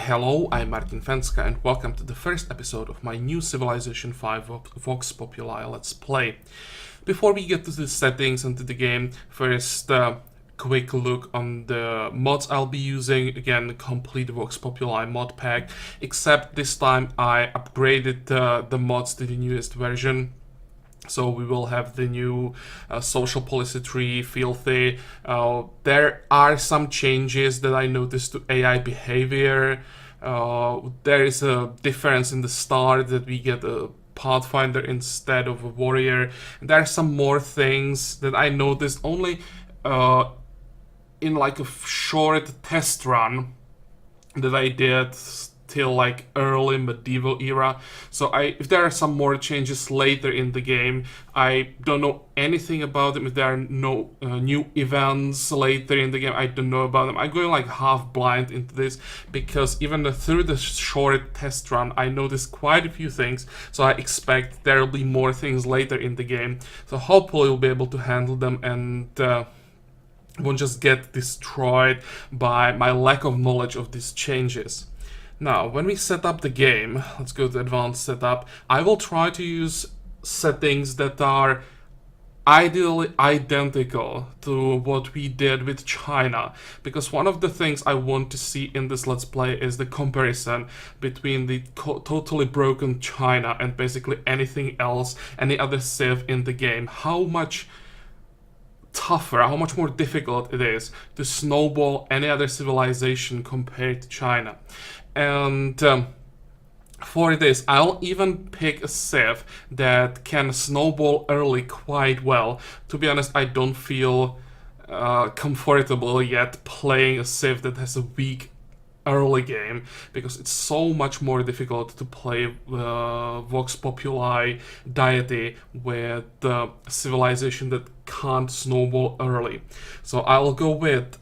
Hello, I'm Martin Fencka and welcome to the first episode of my new Civilization 5 Vox Populi Let's Play. Before we get to the settings and to the game, first quick look on the mods I'll be using. Again, complete Vox Populi mod pack, except this time I upgraded the mods to the newest version. So we will have the new social policy tree, filthy. There are some changes that I noticed to AI behavior. There is a difference in the start that we get a pathfinder instead of a warrior. And there are some more things that I noticed only in like a short test run that I did till like early medieval era. So if there are some more changes later in the game, I don't know anything about them. If there are no new events later in the game, I don't know about them. I'm going like half blind into this because even through the short test run, I noticed quite a few things. So I expect there will be more things later in the game. So hopefully we'll be able to handle them and won't just get destroyed by my lack of knowledge of these changes. Now, when we set up the game, let's go to advanced setup, I will try to use settings that are ideally identical to what we did with China, because one of the things I want to see in this Let's Play is the comparison between the totally broken China and basically anything else, any other civ in the game. How much tougher, how much more difficult it is to snowball any other civilization compared to China. And for this, I'll even pick a civ that can snowball early quite well. To be honest, I don't feel comfortable yet playing a civ that has a weak early game, because it's so much more difficult to play Vox Populi Deity with the civilization that can't snowball early. So I'll go with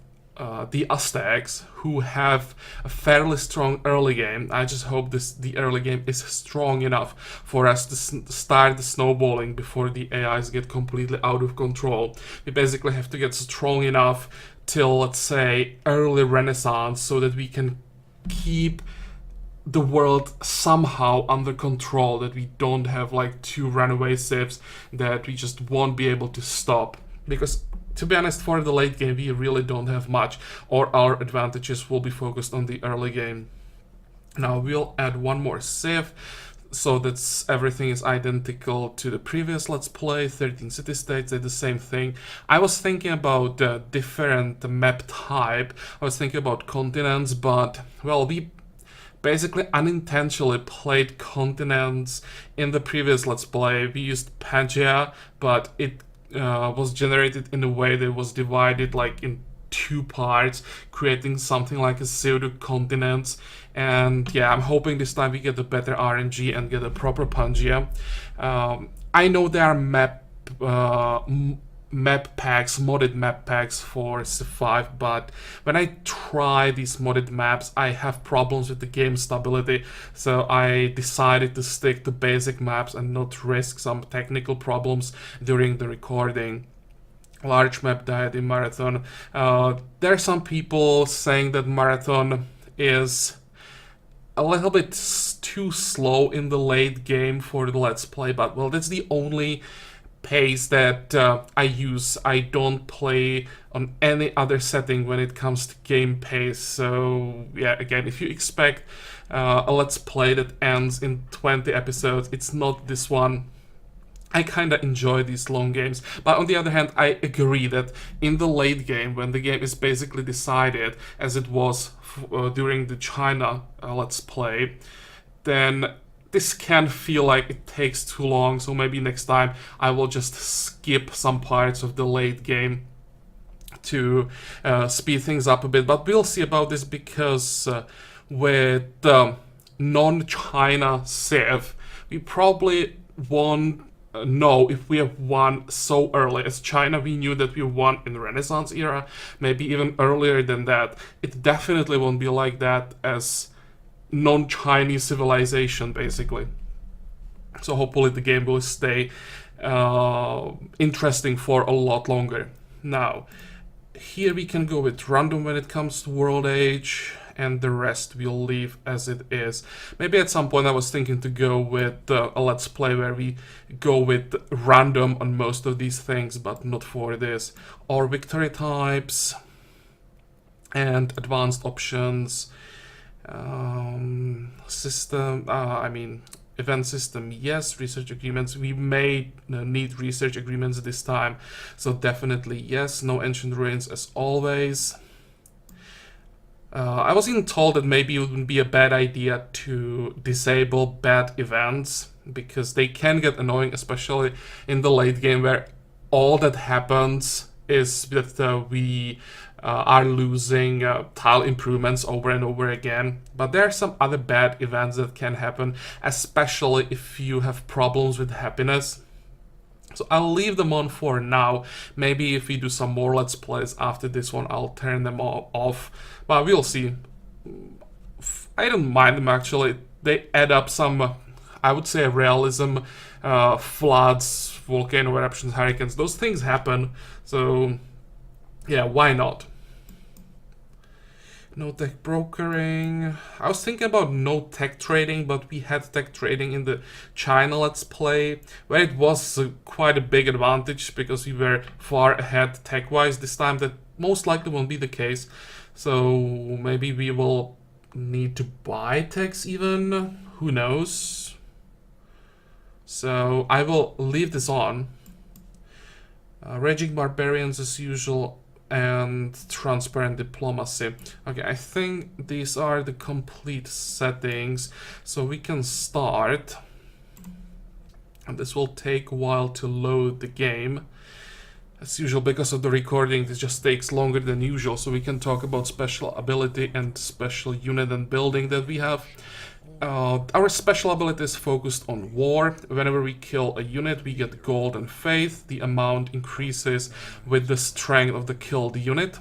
the Aztecs, who have a fairly strong early game. I just hope the early game is strong enough for us to start the snowballing before the AIs get completely out of control. We basically have to get strong enough till, let's say, early Renaissance, so that we can keep the world somehow under control, that we don't have like two runaway civs that we just won't be able to stop. Because to be honest, for the late game, we really don't have much, or our advantages will be focused on the early game. Now we'll add one more civ, so that everything is identical to the previous Let's Play. 13 city-states, they're the same thing. I was thinking about different map type. I was thinking about continents, but, well, we basically unintentionally played continents in the previous Let's Play. We used Pangea, but it was generated in a way that was divided like in two parts, creating something like a pseudo-continents. And yeah, I'm hoping this time we get a better RNG and get a proper Pangea. I know there are map packs, modded map packs for Civ 5, but when I try these modded maps, I have problems with the game stability, so I decided to stick to basic maps and not risk some technical problems during the recording. Large map Deity Marathon. There are some people saying that Marathon is a little bit too slow in the late game for the Let's Play, but well, that's the only pace that I use. I don't play on any other setting when it comes to game pace. So yeah, again, if you expect a Let's Play that ends in 20 episodes, it's not this one. I kinda enjoy these long games, but on the other hand, I agree that in the late game, when the game is basically decided, as it was during the China Let's Play, then this can feel like it takes too long. So maybe next time I will just skip some parts of the late game to speed things up a bit. But we'll see about this, because with non-China civ, we probably won't know if we have won so early. As China, we knew that we won in the Renaissance era, maybe even earlier than that. It definitely won't be like that as non-Chinese civilization, basically. So hopefully the game will stay interesting for a lot longer. Now, here we can go with random when it comes to world age, and the rest we'll leave as it is. Maybe at some point I was thinking to go with a let's play where we go with random on most of these things, but not for this. Or victory types and advanced options, event system, yes. Research agreements, we may need research agreements this time, so definitely yes. No ancient ruins as always. I was even told that maybe it wouldn't be a bad idea to disable bad events, because they can get annoying, especially in the late game where all that happens is that we are losing tile improvements over and over again. But there are some other bad events that can happen, especially if you have problems with happiness. So I'll leave them on for now. Maybe if we do some more let's plays after this one, I'll turn them off. But we'll see. I don't mind them actually. They add up some, I would say, realism. Floods, volcano eruptions, hurricanes, those things happen. So yeah, why not? No tech brokering. I was thinking about no tech trading, but we had tech trading in the China Let's Play, where it was quite a big advantage because we were far ahead tech-wise. This time that most likely won't be the case. So maybe we will need to buy techs even. Who knows? So I will leave this on. Raging Barbarians as usual, and transparent diplomacy. Okay, I think these are the complete settings, so we can start. And this will take a while to load the game. As usual, because of the recording, this just takes longer than usual, so we can talk about special ability and special unit and building that we have. Our special ability is focused on war. Whenever we kill a unit, we get gold and faith. The amount increases with the strength of the killed unit.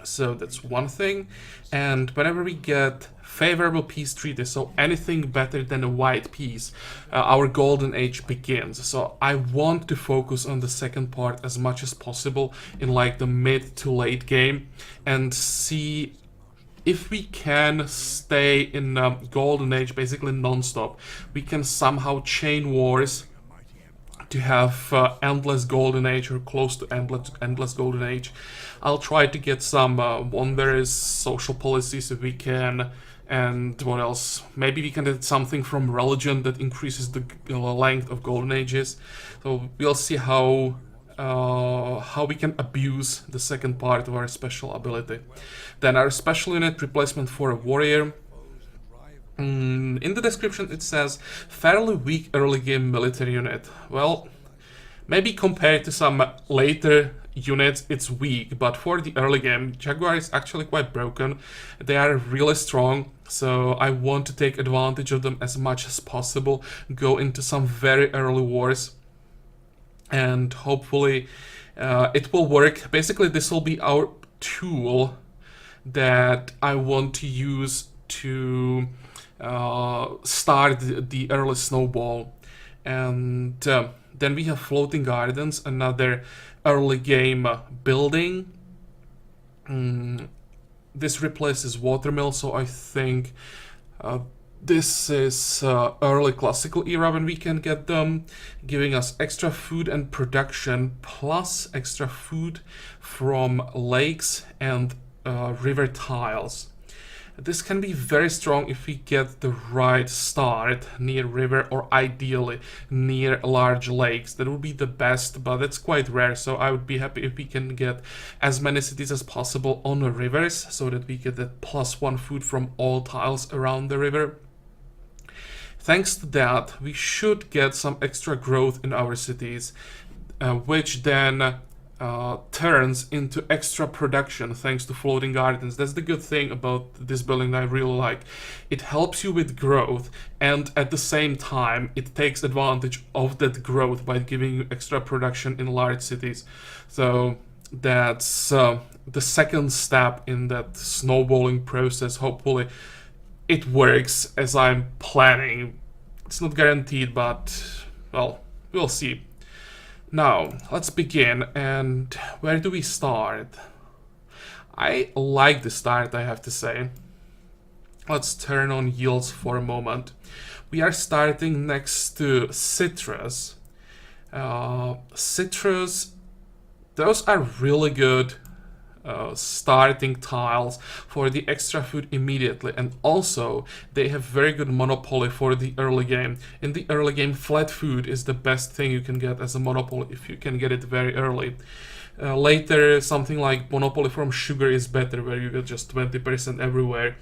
So that's one thing. And whenever we get favorable peace treaty, so anything better than a white peace, our golden age begins. So I want to focus on the second part as much as possible in like the mid to late game and see if we can stay in golden age basically non-stop. We can somehow chain wars to have endless golden age or close to endless golden age. I'll try to get some wondrous social policies if we can. And what else? Maybe we can get something from religion that increases the length of golden ages. So we'll see how we can abuse the second part of our special ability. Then our special unit replacement for a warrior. In the description it says fairly weak early game military unit. Well, maybe compared to some later units it's weak, but for the early game Jaguar is actually quite broken. They are really strong, so I want to take advantage of them as much as possible, go into some very early wars, and hopefully it will work. Basically this will be our tool that I want to use to start the early snowball. And then we have floating gardens, another early game building. This replaces watermill, so I think this is early classical era when we can get them, giving us extra food and production plus extra food from lakes and river tiles. This can be very strong if we get the right start near river or ideally near large lakes. That would be the best, but it's quite rare, so I would be happy if we can get as many cities as possible on the rivers so that we get that +1 food from all tiles around the river. Thanks to that, we should get some extra growth in our cities, which then turns into extra production thanks to floating gardens. That's the good thing about this building that I really like. It helps you with growth, and at the same time it takes advantage of that growth by giving you extra production in large cities. So that's the second step in that snowballing process. Hopefully it works as I'm planning. It's not guaranteed, but well, we'll see. Now, let's begin, and where do we start? I like the start, I have to say. Let's turn on yields for a moment. We are starting next to citrus. Citrus, those are really good starting tiles for the extra food immediately, and also they have very good monopoly for the early game. In the early game, flat food is the best thing you can get as a monopoly if you can get it very early. Later, something like monopoly from sugar is better, where you get just 20% everywhere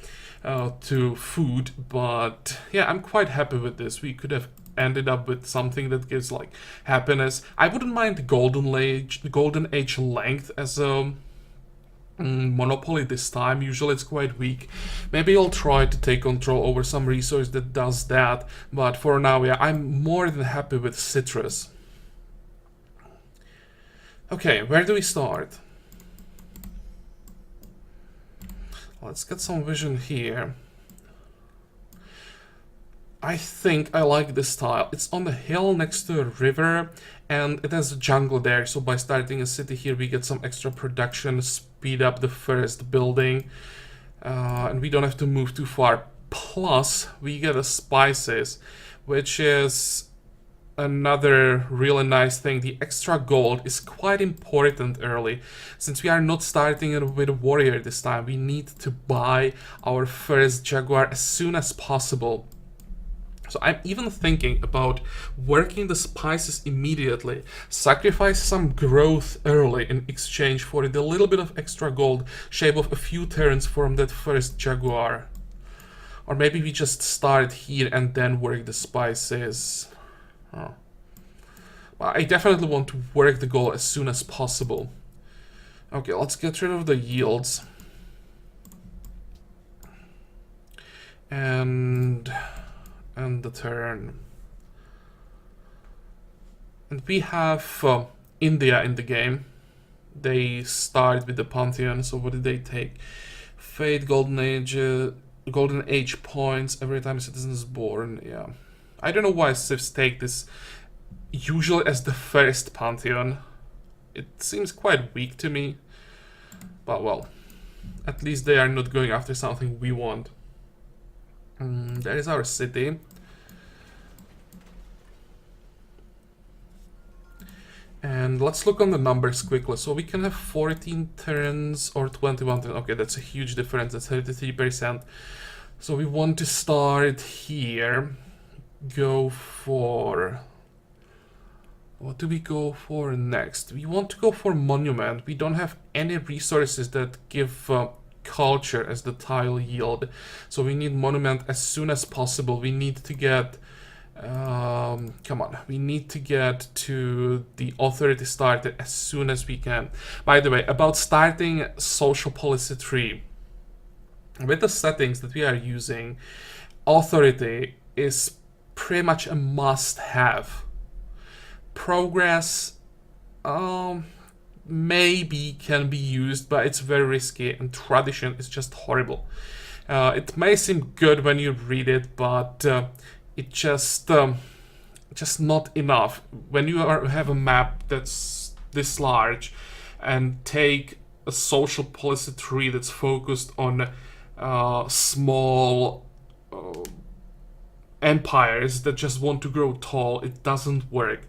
to food. But yeah, I'm quite happy with this. We could have ended up with something that gives like happiness. I wouldn't mind the golden age length as a monopoly this time. Usually it's quite weak. Maybe I'll try to take control over some resource that does that, but for now, yeah, I'm more than happy with citrus. Okay, where do we start? Let's get some vision here. I think I like this tile. It's on the hill next to a river, and it has a jungle there, so by starting a city here we get some extra production, speed up the first building, and we don't have to move too far. Plus, we get a spices, which is another really nice thing. The extra gold is quite important early. Since we are not starting with a warrior this time, we need to buy our first jaguar as soon as possible. So I'm even thinking about working the spices immediately, sacrifice some growth early in exchange for the little bit of extra gold, shave off a few turns from that first jaguar. Or maybe we just start here and then work the spices. Oh. But I definitely want to work the gold as soon as possible. Okay, let's get rid of the yields. And the turn. And we have India in the game. They start with the Pantheon, so what did they take? Fate, Golden Age points every time a citizen is born, yeah. I don't know why civs take this usually as the first Pantheon. It seems quite weak to me. But well, at least they are not going after something we want. There is our city. And let's look on the numbers quickly. So we can have 14 turns or 21 turns. Okay, that's a huge difference. That's 33%. So we want to start here. Go for... What do we go for next? We want to go for monument. We don't have any resources that give culture as the tile yield. So we need monument as soon as possible. We need to get... come on, we need to get to the authority started as soon as we can. By the way, about starting social policy tree, with the settings that we are using, authority is pretty much a must-have. Progress maybe can be used, but it's very risky, and tradition is just horrible. It may seem good when you read it, but it just not enough. When you have a map that's this large and take a social policy tree that's focused on small empires that just want to grow tall, it doesn't work.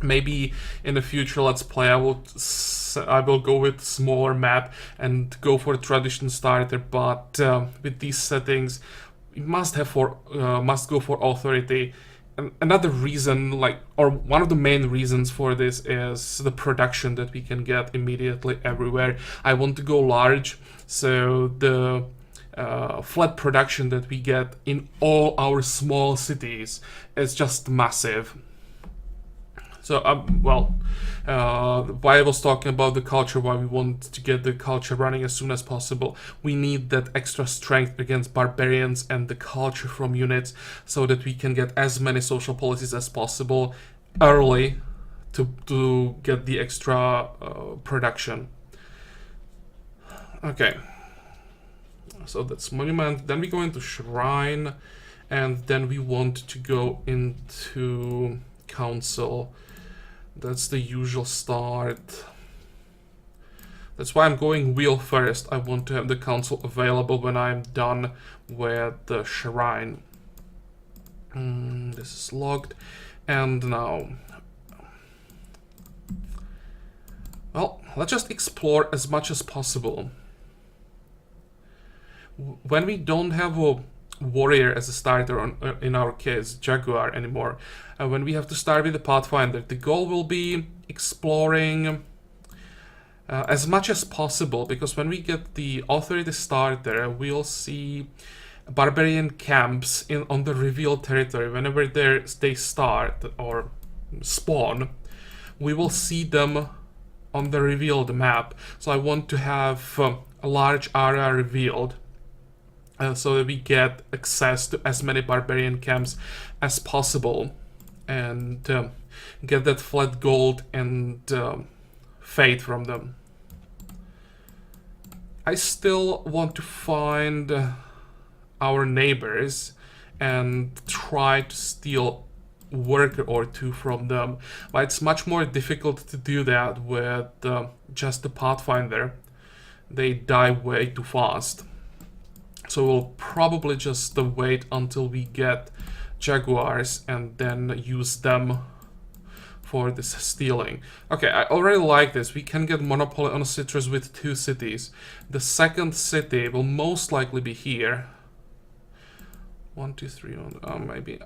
Maybe in the future let's play I will go with smaller map and go for a tradition starter, but with these settings we must go for authority. And another reason, or one of the main reasons for this, is the production that we can get immediately everywhere. I want to go large, so the flat production that we get in all our small cities is just massive. So, why I was talking about the culture, why we want to get the culture running as soon as possible. We need that extra strength against barbarians and the culture from units so that we can get as many social policies as possible early to get the extra production. Okay. So that's monument. Then we go into shrine, and then we want to go into council. That's the usual start. That's why I'm going wheel first. I want to have the council available when I'm done with the shrine. This is locked. And now... well, let's just explore as much as possible. When we don't have a warrior as a starter, in our case, Jaguar anymore, when we have to start with the Pathfinder, the goal will be exploring as much as possible, because when we get the Authority starter, we'll see Barbarian camps on the revealed territory. Whenever they start or spawn, we will see them on the revealed map. So I want to have a large area revealed, so that we get access to as many Barbarian camps as possible, and get that flat gold and fate from them. I still want to find our neighbors and try to steal worker or two from them, but it's much more difficult to do that with just the Pathfinder. They die way too fast. So we'll probably just wait until we get Jaguars and then use them for this stealing. Okay, I already like this. We can get monopoly on citrus with 2 cities. The second city will most likely be here. 1, 2, 3, maybe.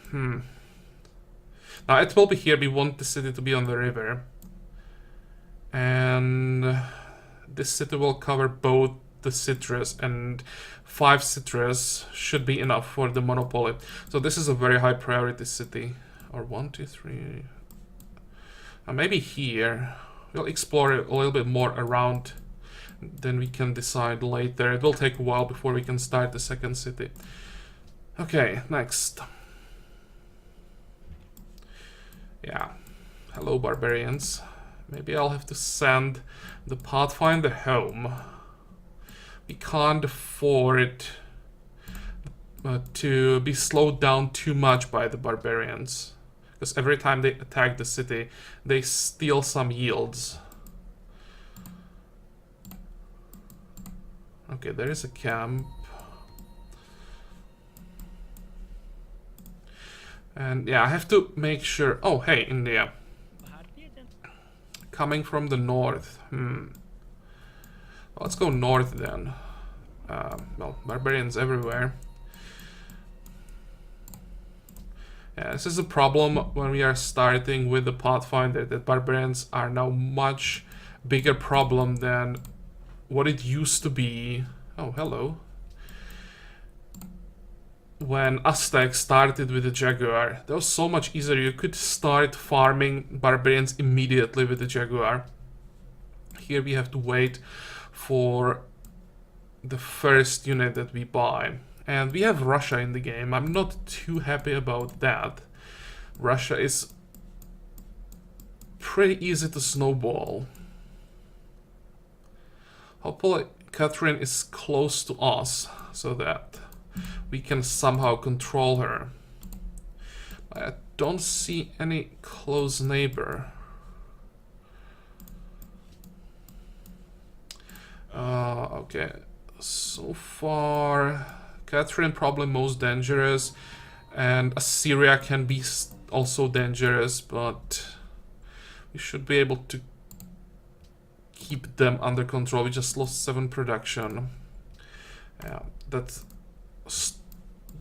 Now it will be here. We want the city to be on the river. And this city will cover both the citrus, and 5 citrus should be enough for the monopoly. So this is a very high priority city. Or 1, 2, 3. Maybe here. We'll explore a little bit more around. Then we can decide later. It will take a while before we can start the second city. Okay, next. Yeah. Hello, barbarians. Maybe I'll have to send the Pathfinder home. We can't afford to be slowed down too much by the barbarians, because every time they attack the city, they steal some yields. Okay, there is a camp. And yeah, I have to make sure... oh, hey, India. Coming from the north. Let's go north then. Well, barbarians everywhere. Yeah, this is a problem when we are starting with the Pathfinder, that barbarians are now much bigger problem than what it used to be. Oh, hello. When Aztecs started with the Jaguar, that was so much easier. You could start farming barbarians immediately with the Jaguar. Here we have to wait for the first unit that we buy. And we have Russia in the game. I'm not too happy about that. Russia is pretty easy to snowball. Hopefully Catherine is close to us so that we can somehow control her. I don't see any close neighbor. Okay, so far Catherine probably most dangerous, and Assyria can be also dangerous, but we should be able to keep them under control. We just lost 7 production. Yeah, that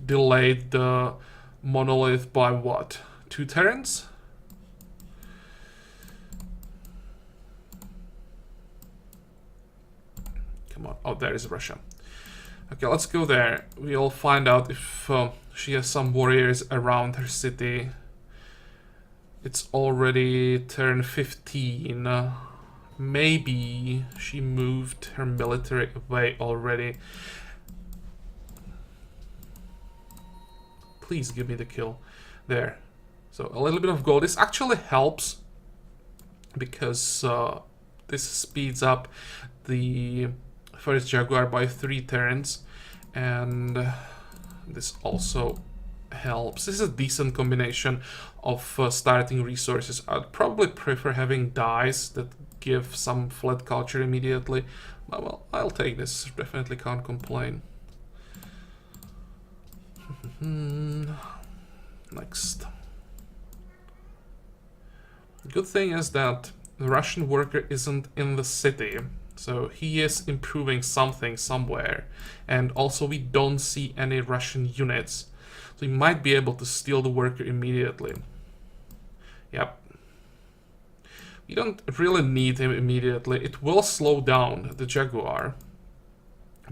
delayed the monolith by what? 2 turns? Come on. Oh, there is Russia. Okay, let's go there. We'll find out if she has some warriors around her city. It's already turn 15. Maybe she moved her military away already. Please give me the kill. There. So a little bit of gold. This actually helps, because this speeds up the first Jaguar by 3 turns, and this also helps. This is a decent combination of starting resources. I'd probably prefer having dice that give some flat culture immediately. But, well, I'll take this. Definitely can't complain. Next. Good thing is that the Russian worker isn't in the city, so he is improving something somewhere. And also we don't see any Russian units, so he might be able to steal the worker immediately. Yep. We don't really need him immediately. It will slow down the Jaguar,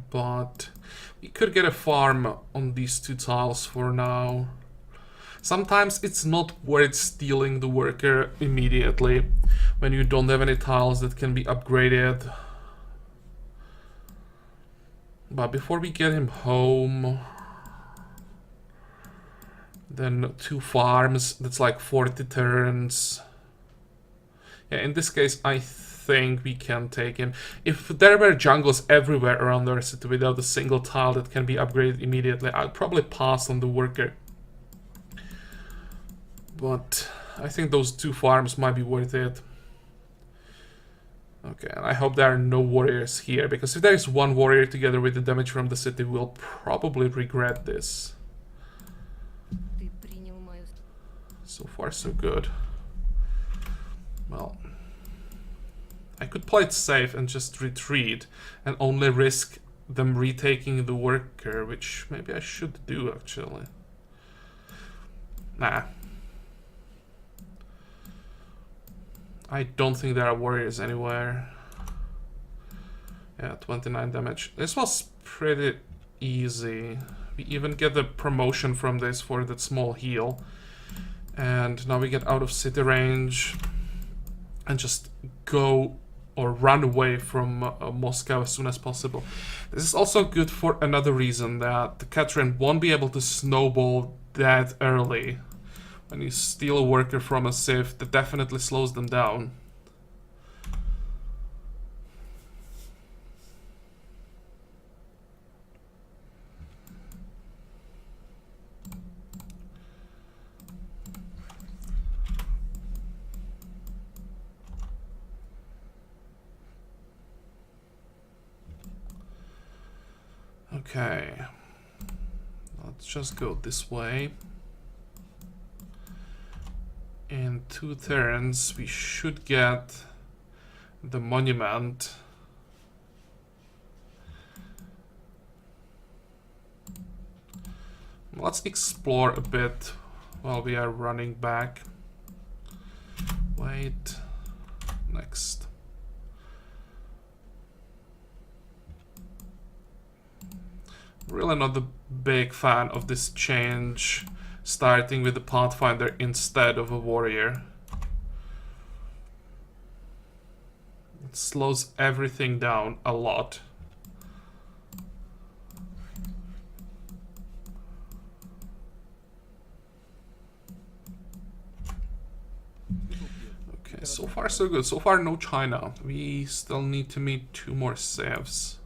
but we could get a farm on these 2 tiles for now. Sometimes it's not worth stealing the worker immediately when you don't have any tiles that can be upgraded. But before we get him home, then 2 farms, that's like 40 turns. Yeah, in this case, I think we can take him. If there were jungles everywhere around our city without a single tile that can be upgraded immediately, I'd probably pass on the worker. But I think those 2 farms might be worth it. Okay, and I hope there are no warriors here, because if there is 1 warrior together with the damage from the city, we'll probably regret this. So far, so good. Well, I could play it safe and just retreat and only risk them retaking the worker, which maybe I should do, actually. Nah. I don't think there are warriors anywhere. Yeah, 29 damage. This was pretty easy. We even get the promotion from this for that small heal. And now we get out of city range and just go or run away from Moscow as soon as possible. This is also good for another reason, that Catherine won't be able to snowball that early. When you steal a worker from a civ, that definitely slows them down. Okay, let's just go this way. In 2 turns, we should get the monument. Let's explore a bit while we are running back. Wait, next. Really not the big fan of this change, starting with the Pathfinder instead of a warrior. It slows everything down a lot. Okay, so far so good. So far no China. We still need to meet 2 more civs.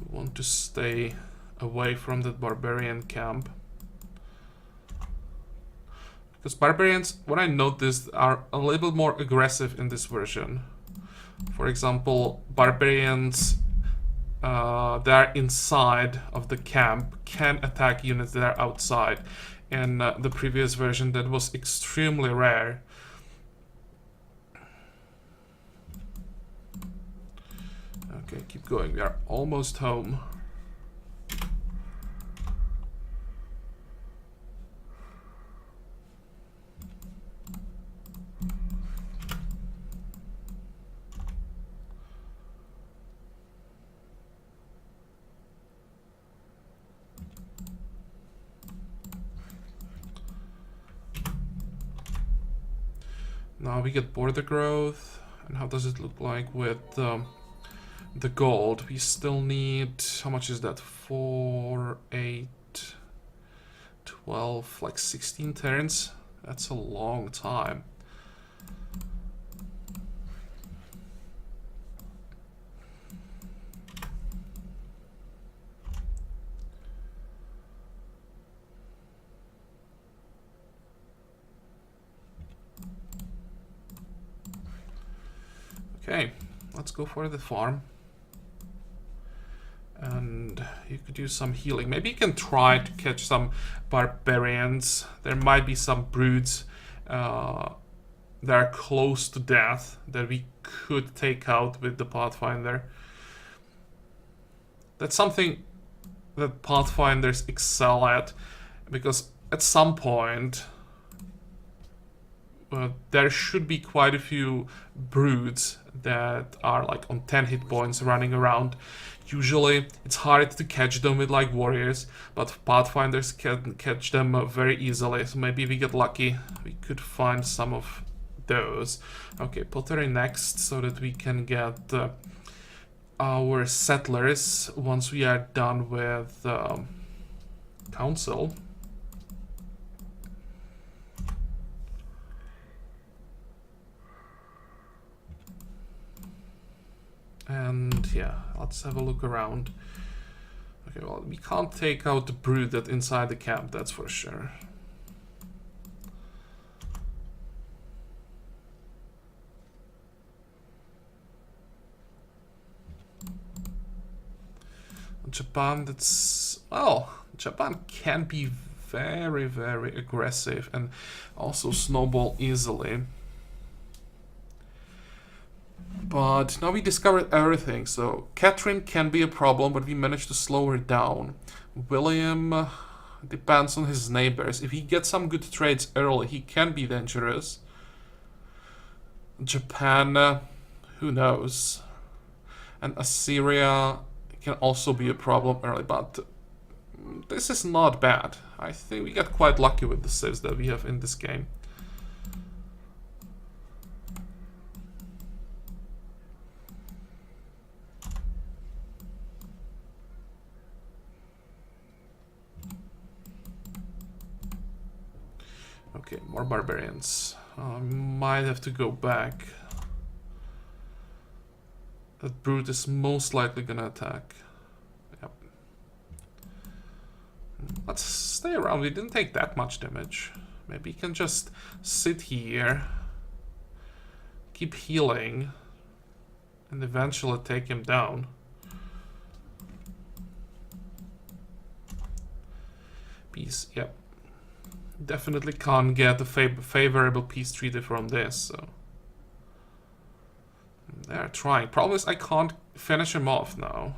Want to stay away from that barbarian camp, because barbarians, what I noticed, are a little more aggressive in this version. For example, barbarians that are inside of the camp can attack units that are outside. In the previous version, that was extremely rare. Okay, keep going. We are almost home. Now we get border growth. And how does it look like with the gold? We still need, how much is that? 4, 8, 12, like 16 turns. That's a long time. Okay, let's go for the farm. And you could use some healing. Maybe you can try to catch some barbarians. There might be some broods that are close to death that we could take out with the Pathfinder. That's something that Pathfinders excel at, because at some point there should be quite a few broods that are like on 10 hit points running around. Usually it's hard to catch them with like warriors, but Pathfinders can catch them very easily, so maybe if we get lucky we could find some of those. Okay, pottery next, so that we can get our settlers once we are done with council. And yeah, let's have a look around. Okay, well, we can't take out the brood that's inside the camp, that's for sure. Japan, that's... well, Japan can be very, very aggressive and also snowball easily. But now we discovered everything, so Catherine can be a problem, but we managed to slow her down. William depends on his neighbors. If he gets some good trades early, he can be dangerous. Japan, who knows? And Assyria can also be a problem early, but this is not bad. I think we got quite lucky with the civs that we have in this game. Okay, more barbarians. Might have to go back. That brute is most likely gonna attack. Yep. Let's stay around. We didn't take that much damage. Maybe you can just sit here, keep healing, and eventually take him down. Peace, yep. Definitely can't get a favorable peace treaty from this, so... they're trying. Problem is I can't finish him off now.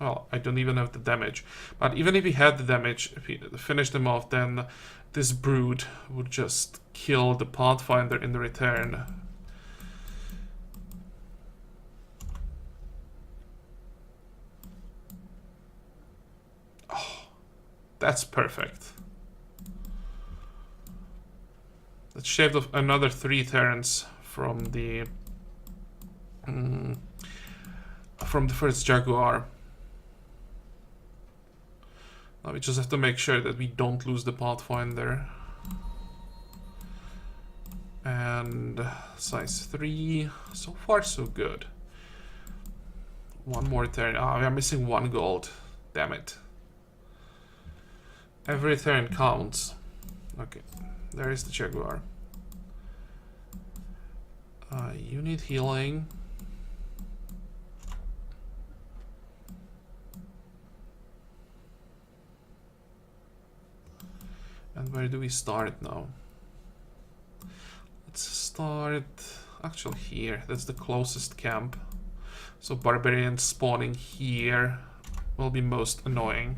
Well, I don't even have the damage. But even if he had the damage, if he finished him off, then this brood would just kill the Pathfinder in return. Oh, that's perfect. That shaved off another 3 turns from the first Jaguar. Now we just have to make sure that we don't lose the Pathfinder. And size 3, so far so good. One more turn. Ah, we are missing 1 gold. Damn it. Every turn counts. Okay, there is the Jaguar. You need healing. And where do we start now? Let's start actually here. That's the closest camp. So barbarians spawning here will be most annoying.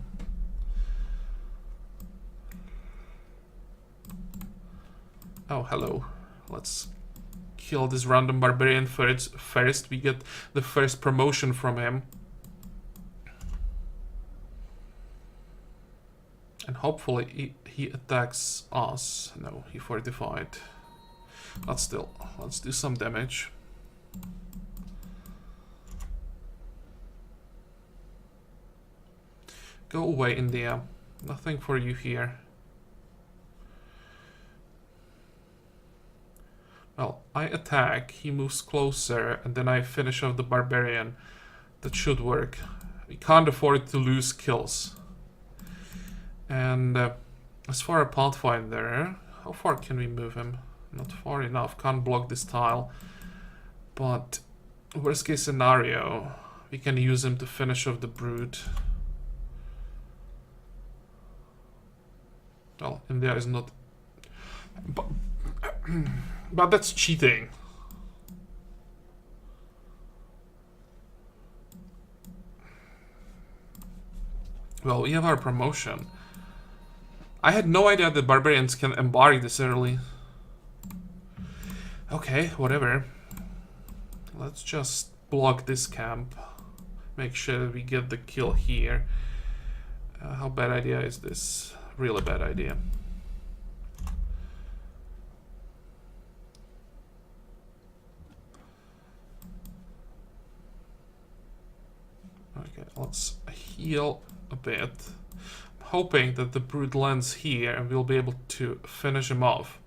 Oh, hello. Let's kill this random barbarian first. We get the first promotion from him. And hopefully he attacks us. No, he fortified. But still, let's do some damage. Go away, India. Nothing for you here. Well, I attack, he moves closer, and then I finish off the barbarian. That should work. We can't afford to lose kills. And as for a Pathfinder, how far can we move him? Not far enough, can't block this tile. But Worst case scenario, we can use him to finish off the brood. Well, India is not... But that's cheating. Well, we have our promotion. I had no idea that barbarians can embark this early. Okay, whatever. Let's just block this camp. Make sure that we get the kill here. How bad idea is this? Really bad idea. Okay, let's heal a bit. I'm hoping that the brood lands here and we'll be able to finish him off.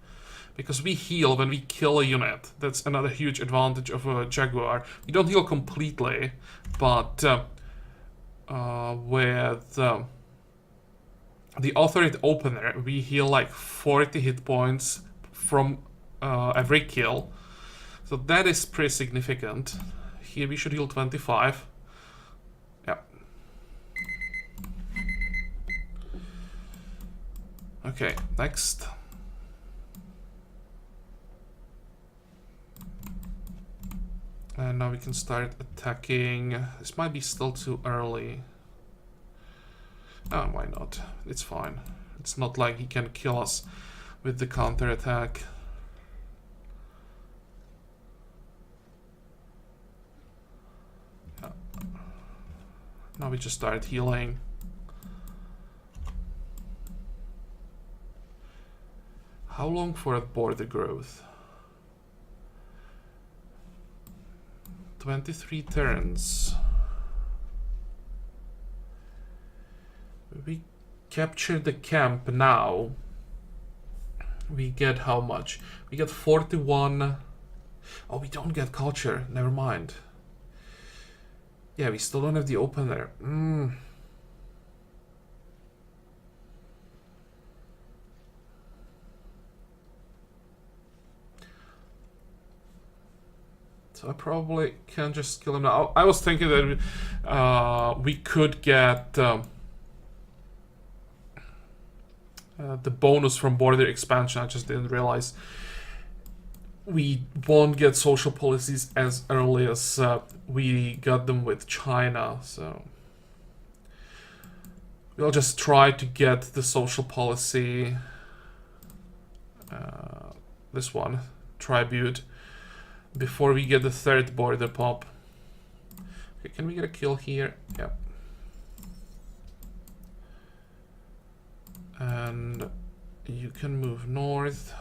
Because we heal when we kill a unit. That's another huge advantage of a Jaguar. We don't heal completely, but with the Authority Opener, we heal like 40 hit points from every kill. So that is pretty significant. Here we should heal 25. Yeah. Okay, next. And now we can start attacking. This might be still too early. Oh, why not? It's fine. It's not like he can kill us with the counter-attack. Now we just start healing. How long for a border growth? 23 turns. We capture the camp now. We get how much? We get 41. Oh, we don't get culture. Never mind. Yeah, we still don't have the opener. So I probably can just kill him now. I was thinking that we could get the bonus from border expansion. I just didn't realize we won't get social policies as early as we got them with China. So we'll just try to get the social policy, this one, tribute, before we get the third border pop. Okay, can we get a kill here? Yeah. And you can move north.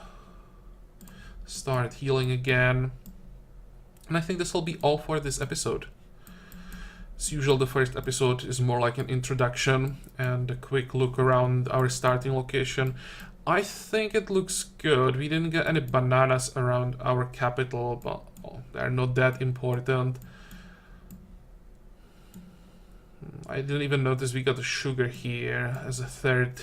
Start healing again. And I think this will be all for this episode. As usual, the first episode is more like an introduction and a quick look around our starting location. I think it looks good. We didn't get any bananas around our capital, but they're not that important. I didn't even notice we got the sugar here as a third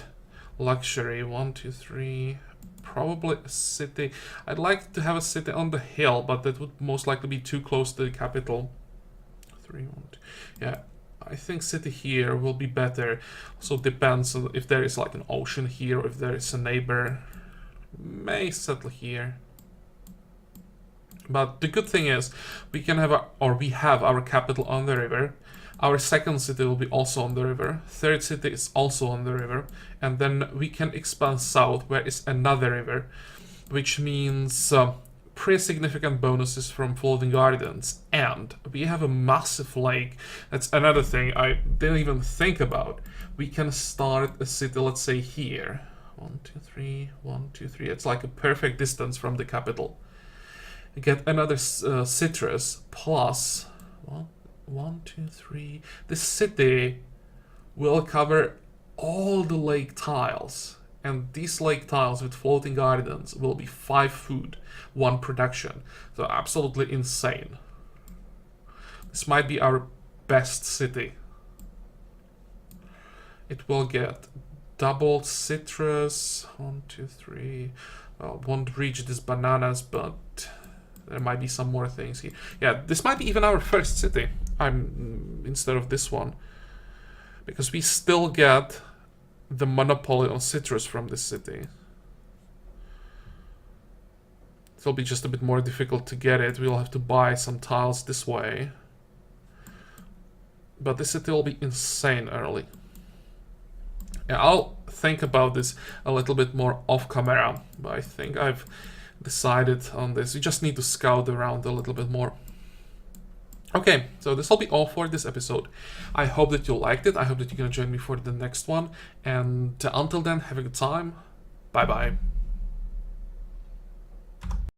luxury. 1, 2, 3. Probably a city. I'd like to have a city on the hill, but that would most likely be too close to the capital. 3, 1, 2. Yeah. I think city here will be better. So it depends on if there is like an ocean here or if there is a neighbor. May settle here. But the good thing is we can have we have our capital on the river. Our second city will be also on the river. Third city is also on the river. And then we can expand south where is another river, which means pretty significant bonuses from floating gardens, and we have a massive lake. That's another thing I didn't even think about. We can start a city, let's say here. 1, 2, 3, 1, 2, 3. It's like a perfect distance from the capital. Get another citrus plus 1, 2, 3. This city will cover all the lake tiles. And these lake tiles with floating gardens will be 5 food, 1 production. So absolutely insane. This might be our best city. It will get double citrus. 1, 2, 3. Well, won't reach these bananas, but There might be some more things here. Yeah, this might be even our first city. Instead of this one. Because we still get the monopoly on citrus from this city. It'll be just a bit more difficult to get it. We'll have to buy some tiles this way. But this city will be insane early. Yeah, I'll think about this a little bit more off camera. But I think I've decided on this. You just need to scout around a little bit more. Okay, so this will be all for this episode. I hope that you liked it. I hope that you're gonna join me for the next one. And until then, have a good time. Bye bye.